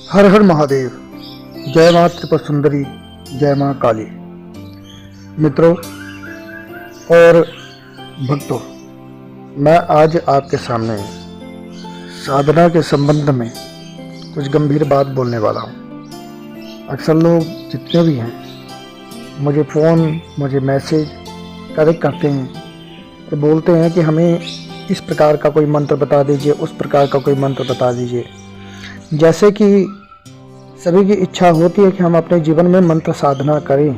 हर हर महादेव। जय माँ त्रिपुर सुंदरी, जय माँ काली। मित्रों और भक्तों, मैं आज आपके सामने साधना के संबंध में कुछ गंभीर बात बोलने वाला हूँ। अक्सर लोग जितने भी हैं मुझे फ़ोन, मुझे मैसेज कनेक्ट करते हैं और बोलते हैं कि हमें इस प्रकार का कोई मंत्र बता दीजिए, उस प्रकार का कोई मंत्र बता दीजिए। जैसे कि सभी की इच्छा होती है कि हम अपने जीवन में मंत्र साधना करें,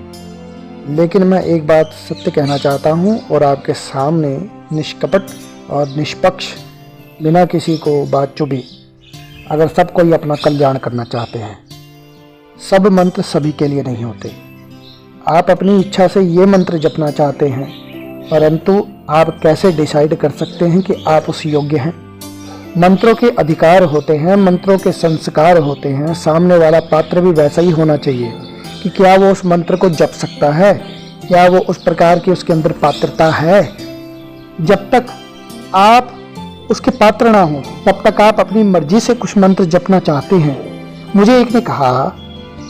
लेकिन मैं एक बात सत्य कहना चाहता हूं और आपके सामने निष्कपट और निष्पक्ष, बिना किसी को बात चुभी, अगर सब कोई अपना कल्याण करना चाहते हैं, सब मंत्र सभी के लिए नहीं होते। आप अपनी इच्छा से ये मंत्र जपना चाहते हैं, परंतु आप कैसे डिसाइड कर सकते हैं कि आप उस योग्य हैं? मंत्रों के अधिकार होते हैं, मंत्रों के संस्कार होते हैं। सामने वाला पात्र भी वैसा ही होना चाहिए कि क्या वो उस मंत्र को जप सकता है, क्या वो उस प्रकार की उसके अंदर पात्रता है। जब तक आप उसके पात्र ना हो तब तक आप अपनी मर्जी से कुछ मंत्र जपना चाहते हैं। मुझे एक ने कहा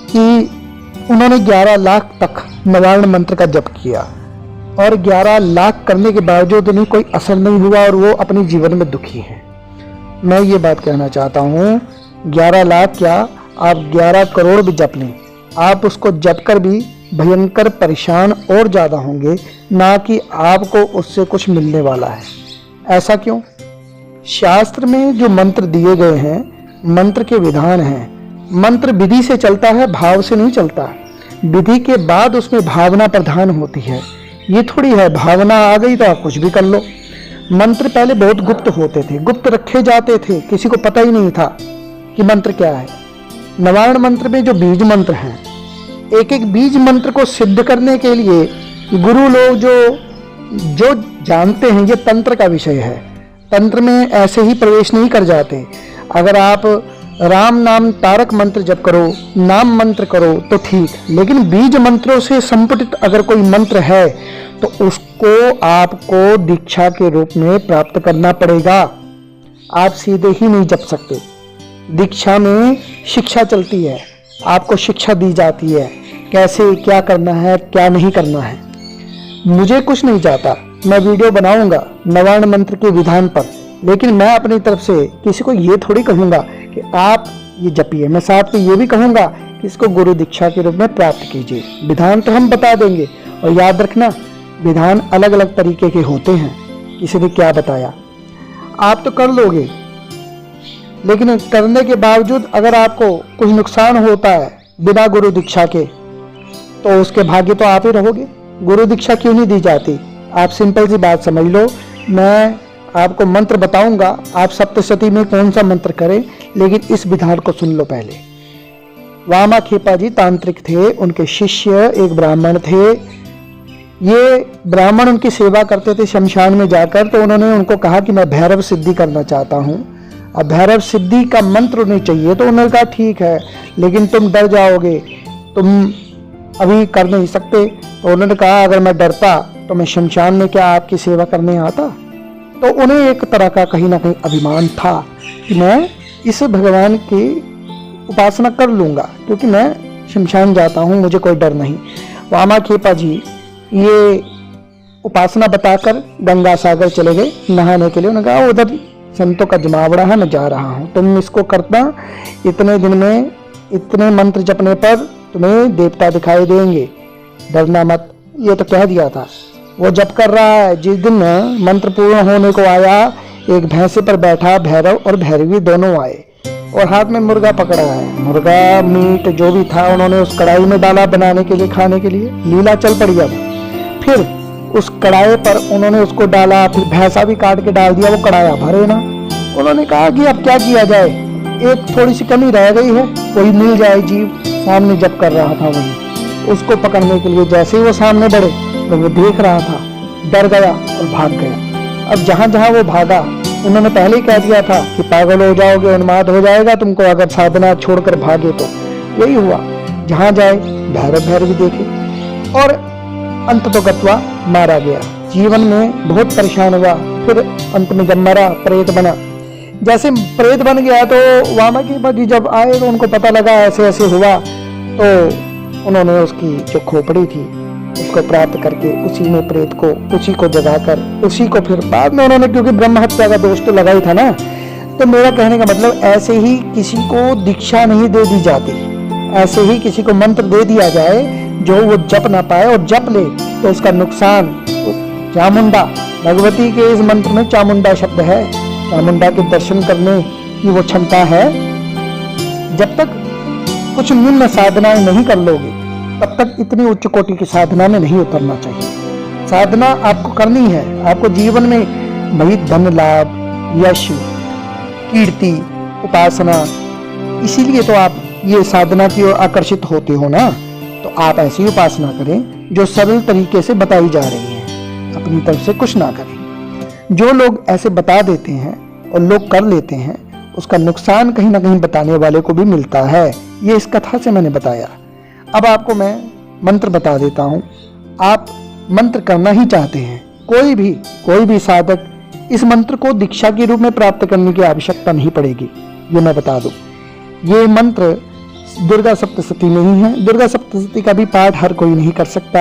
कि उन्होंने 11 लाख तक नवार्ण मंत्र का जप किया और 11 लाख करने के बावजूद उन्हें कोई असर नहीं हुआ और वो अपने जीवन में दुखी हैं। मैं ये बात कहना चाहता हूँ, 11 लाख क्या, आप 11 करोड़ भी जप लें, आप उसको जप कर भी भयंकर परेशान और ज़्यादा होंगे, ना कि आपको उससे कुछ मिलने वाला है। ऐसा क्यों? शास्त्र में जो मंत्र दिए गए हैं, मंत्र के विधान हैं। मंत्र विधि से चलता है, भाव से नहीं चलता। विधि के बाद उसमें भावना प्रधान होती है। ये थोड़ी है भावना आ गई तो आप कुछ भी कर लो। मंत्र पहले बहुत गुप्त होते थे, गुप्त रखे जाते थे, किसी को पता ही नहीं था कि मंत्र क्या है। नवार्ण मंत्र में जो बीज मंत्र हैं, एक एक बीज मंत्र को सिद्ध करने के लिए गुरु लोग जो जानते हैं, ये तंत्र का विषय है। तंत्र में ऐसे ही प्रवेश नहीं कर जाते। अगर आप राम नाम तारक मंत्र जप करो, नाम मंत्र करो तो ठीक, लेकिन बीज मंत्रों से संपुटित अगर कोई मंत्र है तो उसको आपको दीक्षा के रूप में प्राप्त करना पड़ेगा। आप सीधे ही नहीं जप सकते। दीक्षा में शिक्षा चलती है, आपको शिक्षा दी जाती है कैसे क्या करना है, क्या नहीं करना है। मुझे कुछ नहीं चाहता, मैं वीडियो बनाऊंगा नवार्ण मंत्र के विधान पर, लेकिन मैं अपनी तरफ से किसी को ये थोड़ी कहूंगा कि आप ये जपिए। मैं साथ में ये भी कहूंगा कि इसको गुरु दीक्षा के रूप में प्राप्त कीजिए। विधान तो हम बता देंगे, और याद रखना विधान अलग अलग तरीके के होते हैं। किसी ने क्या बताया, आप तो कर लोगे, लेकिन करने के बावजूद अगर आपको कुछ नुकसान होता है बिना गुरु दीक्षा के, तो उसके भाग्य तो आप ही रहोगे। गुरु दीक्षा क्यों नहीं दी जाती? आप सिंपल सी बात समझ लो। मैं आपको मंत्र बताऊंगा, आप सप्तशती में कौन सा मंत्र करें, लेकिन इस विधान को सुन लो पहले। वामाखेपा जी तांत्रिक थे, उनके शिष्य एक ब्राह्मण थे। ये ब्राह्मण उनकी सेवा करते थे शमशान में जाकर, तो उन्होंने उनको कहा कि मैं भैरव सिद्धि करना चाहता हूँ। अब भैरव सिद्धि का मंत्र उन्हें चाहिए, तो उन्होंने कहा ठीक है, लेकिन तुम डर जाओगे, तुम अभी कर नहीं सकते। तो उन्होंने कहा अगर मैं डरता तो मैं शमशान में क्या आपकी सेवा करने आता? तो उन्हें एक तरह का कहीं ना कहीं अभिमान था कि मैं इस भगवान की उपासना कर लूँगा, क्योंकि मैं शमशान जाता हूँ, मुझे कोई डर नहीं। वामाखेपा जी ये उपासना बताकर गंगा सागर चले गए नहाने के लिए। उन्होंने कहा उधर संतों का जमावड़ा है, मैं जा रहा हूँ, तुम इसको करना, इतने दिन में इतने मंत्र जपने पर तुम्हें देवता दिखाई देंगे, डरना मत। ये तो कह दिया था। वो जप कर रहा है। जिस दिन मंत्र पूर्ण होने को आया, एक भैंसे पर बैठा भैरव और भैरवी दोनों आए और हाथ में मुर्गा पकड़ा है। मुर्गा मीट जो भी था उन्होंने उस कढ़ाई में डाला बनाने के लिए, खाने के लिए। लीला चल पड़ी। अब फिर उस कढ़ाई पर उन्होंने उसको डाला, फिर भैंसा भी काट के डाल दिया, वो कढ़ाया भरे ना। उन्होंने कहा कि अब क्या किया जाए, एक थोड़ी सी कमी रह गई है, कोई मिल जाए जीव। सामने जप कर रहा था वही, उसको पकड़ने के लिए जैसे ही वो सामने बढ़े तो वो देख रहा था, डर गया और भाग गया। अब जहां जहां वो भागा, उन्होंने पहले ही कह दिया था कि पागल हो जाओगे, उन्माद हो जाएगा तुमको अगर साधना छोड़कर भागे तो। यही हुआ, जहां जाए भैरव भैरवी देखे और अंत तो गत्वा मारा गया। जीवन में बहुत परेशान हुआ, फिर अंत में जब मरा प्रेत बना। जैसे प्रेत बन गया तो वामन जी जब आए तो उनको पता लगा ऐसे ऐसे हुआ, तो उन्होंने उसकी जो खोपड़ी थी उसको प्राप्त करके उसी में प्रेत को उसी को जगाकर उसी को फिर बाद में उन्होंने, क्योंकि ब्रह्म हत्या का दोष तो लगा ही था ना। तो मेरा कहने का मतलब ऐसे ही किसी को दीक्षा नहीं दे दी जाती, ऐसे ही किसी को मंत्र दे दिया जाए जो वो जप ना पाए और जप ले तो उसका नुकसान। चामुंडा, भगवती के इस मंत्र में चामुंडा शब्द है, चामुंडा के दर्शन करने की वो क्षमता है। जब तक कुछ निम्न साधनाएं नहीं कर लोगे तब तक इतनी उच्च कोटि की साधना में नहीं उतरना चाहिए। साधना आपको करनी है, आपको जीवन में भाई धन लाभ, यश, कीर्ति, उपासना, इसीलिए तो आप ये साधना की ओर आकर्षित होते हो ना। तो आप ऐसी उपासना करें जो सरल तरीके से बताई जा रही है, अपनी तरफ से कुछ ना करें। जो लोग ऐसे बता देते हैं और लोग कर लेते हैं उसका नुकसान कहीं ना कहीं बताने वाले को भी मिलता है। ये इस कथा से मैंने बताया। अब आपको मैं मंत्र बता देता हूं। आप मंत्र करना ही चाहते हैं, कोई भी साधक, इस मंत्र को दीक्षा के रूप में प्राप्त करने की आवश्यकता नहीं पड़ेगी, ये मैं बता दूं। ये मंत्र दुर्गा सप्तशती में ही है। दुर्गा सप्तशती का भी पाठ हर कोई नहीं कर सकता,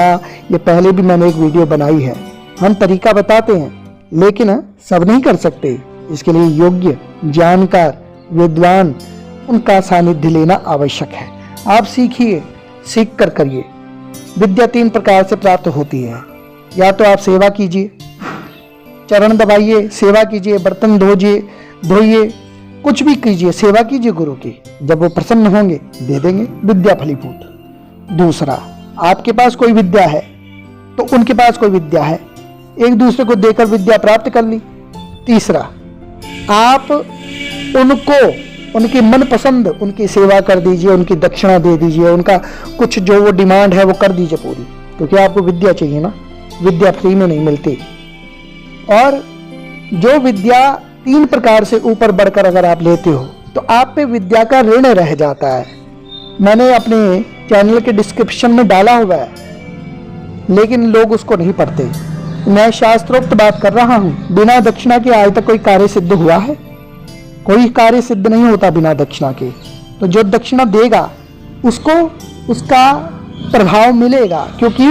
ये पहले भी मैंने एक वीडियो बनाई है। हम तरीका बताते हैं लेकिन सब नहीं कर सकते। इसके लिए योग्य, जानकार, विद्वान, उनका सानिध्य लेना आवश्यक है। आप सीखिए, सीख कर करिए। विद्या 3 प्रकार से प्राप्त होती है। या तो आप सेवा कीजिए, चरण दबाइए, सेवा कीजिए, बर्तन धोइए, कुछ भी कीजिए, सेवा कीजिए गुरु की। जब वो प्रसन्न होंगे दे देंगे विद्या फलीभूत। दूसरा, आपके पास कोई विद्या है तो उनके पास कोई विद्या है, एक दूसरे को देकर विद्या प्राप्त कर ली। तीसरा, आप उनको उनकी मनपसंद उनकी सेवा कर दीजिए, उनकी दक्षिणा दे दीजिए, उनका कुछ जो वो डिमांड है वो कर दीजिए पूरी, क्योंकि आपको विद्या चाहिए ना, विद्या फ्री में नहीं मिलती। और जो विद्या 3 प्रकार से ऊपर बढ़कर अगर आप लेते हो तो आप पे विद्या का ऋण रह जाता है। मैंने अपने चैनल के डिस्क्रिप्शन में डाला हुआ है, लेकिन लोग उसको नहीं पढ़ते। मैं शास्त्रोक्त बात कर रहा हूं। बिना दक्षिणा के आज तक कोई कार्य सिद्ध हुआ है? कोई कार्य सिद्ध नहीं होता बिना दक्षिणा के। तो जो दक्षिणा देगा उसको उसका प्रभाव मिलेगा, क्योंकि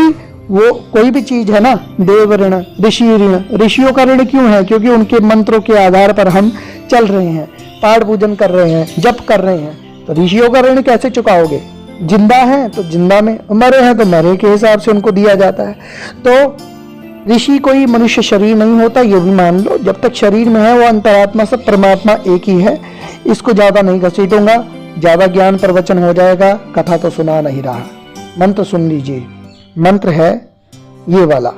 वो कोई भी चीज है ना, देव ऋण, ऋषि ऋण। ऋषियों का ऋण क्यों है? क्योंकि उनके मंत्रों के आधार पर हम चल रहे हैं, पाठ पूजन कर रहे हैं, जप कर रहे हैं। तो ऋषियों का ऋण कैसे चुकाओगे? जिंदा है तो जिंदा में, मरे हैं तो मरे के हिसाब से उनको दिया जाता है। तो ऋषि कोई मनुष्य शरीर नहीं होता, ये भी मान लो। जब तक शरीर में है वो अंतरात्मा सब परमात्मा एक ही है। इसको ज्यादा नहीं घसीटूंगा, ज्यादा ज्ञान प्रवचन हो जाएगा, कथा तो सुना नहीं रहा। मंत्र सुन लीजिए। मंत्र है ये वाला,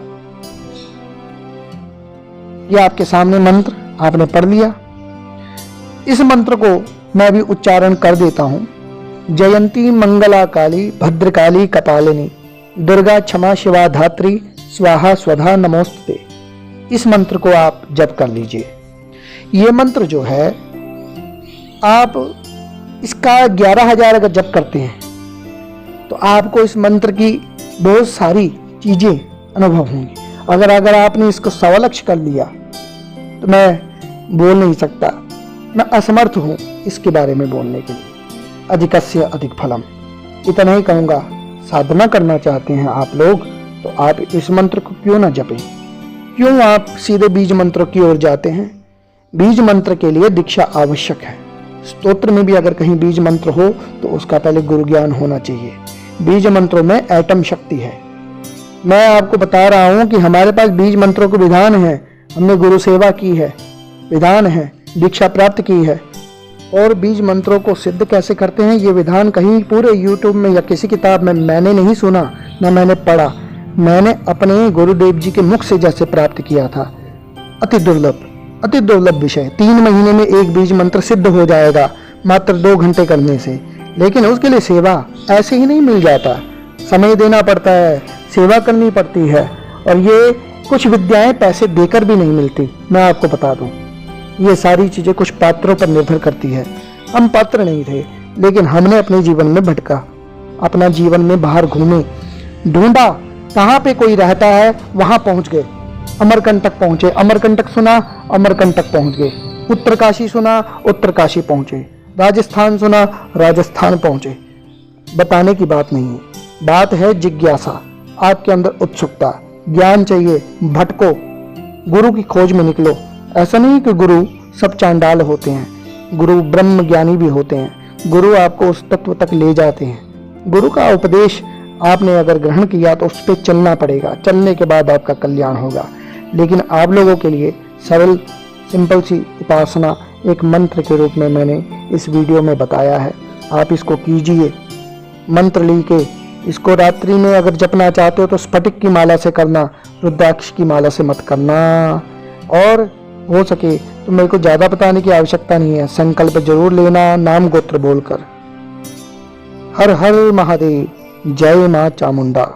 ये आपके सामने मंत्र आपने पढ़ लिया। इस मंत्र को मैं भी उच्चारण कर देता हूं। जयंती मंगला काली भद्रकाली कपालिनी दुर्गा क्षमा शिवा धात्री स्वाहा स्वधा नमोस्तुते। इस मंत्र को आप जप कर लीजिए। ये मंत्र जो है आप इसका 11,000 अगर जप करते हैं तो आपको इस मंत्र की बहुत सारी चीजें अनुभव होंगी। अगर आपने इसको 1.25 लक्ष कर लिया तो मैं बोल नहीं सकता, मैं असमर्थ हूं इसके बारे में बोलने के लिए। अधिकस्य अधिक फलम, इतना ही कहूंगा। साधना करना चाहते हैं आप लोग तो आप इस मंत्र को क्यों ना जपें? क्यों आप सीधे बीज मंत्र की ओर जाते हैं? बीज मंत्र के लिए दीक्षा आवश्यक है। स्तोत्र में भी अगर कहीं बीज मंत्र हो तो उसका पहले गुरु ज्ञान होना चाहिए। बीज मंत्रों में एटम शक्ति है। मैं आपको बता रहा हूं कि हमारे पास बीज मंत्रों के विधान है, हमने गुरु सेवा की है, विधान है, दीक्षा प्राप्त की है। और बीज मंत्रों को सिद्ध कैसे करते हैं ये विधान कहीं पूरे YouTube में या किसी किताब में मैंने नहीं सुना, ना मैंने पढ़ा। मैंने अपने गुरुदेव जी के मुख से जैसे प्राप्त किया था। अति दुर्लभ विषय। 3 महीने में एक बीज मंत्र सिद्ध हो जाएगा मात्र 2 घंटे करने से। लेकिन उसके लिए सेवा ऐसे ही नहीं मिल जाता, समय देना पड़ता है, सेवा करनी पड़ती है। और ये कुछ विद्याएं पैसे देकर भी नहीं मिलती। मैं आपको बता दूं, ये सारी चीजें कुछ पात्रों पर निर्भर करती है। हम पात्र नहीं थे, लेकिन हमने अपने जीवन में भटका, अपना जीवन में बाहर घूमे, ढूंढा, कहाँ पे कोई रहता है वहां पहुंच गए। अमरकंटक पहुंचे, अमरकंटक सुना, अमरकंटक पहुंच गए। उत्तरकाशी सुना, उत्तरकाशी पहुंचे। राजस्थान सुना, राजस्थान पहुंचे। बताने की बात नहीं है, बात है जिज्ञासा, आपके अंदर उत्सुकता, ज्ञान चाहिए, भटको, गुरु की खोज में निकलो। ऐसा नहीं कि गुरु सब चांडाल होते हैं, गुरु ब्रह्म ज्ञानी भी होते हैं। गुरु आपको उस तत्व तक ले जाते हैं। गुरु का उपदेश आपने अगर ग्रहण किया तो उस पर चलना पड़ेगा, चलने के बाद आपका कल्याण होगा। लेकिन आप लोगों के लिए सरल सिंपल सी उपासना एक मंत्र के रूप में मैंने इस वीडियो में बताया है। आप इसको कीजिए, मंत्र लिखे। इसको रात्रि में अगर जपना चाहते हो तो स्फटिक की माला से करना, रुद्राक्ष की माला से मत करना। और हो सके तो मेरे को ज़्यादा बताने की आवश्यकता नहीं है, संकल्प जरूर लेना नाम गोत्र बोलकर। हर हर महादेव, जय माँ चामुंडा।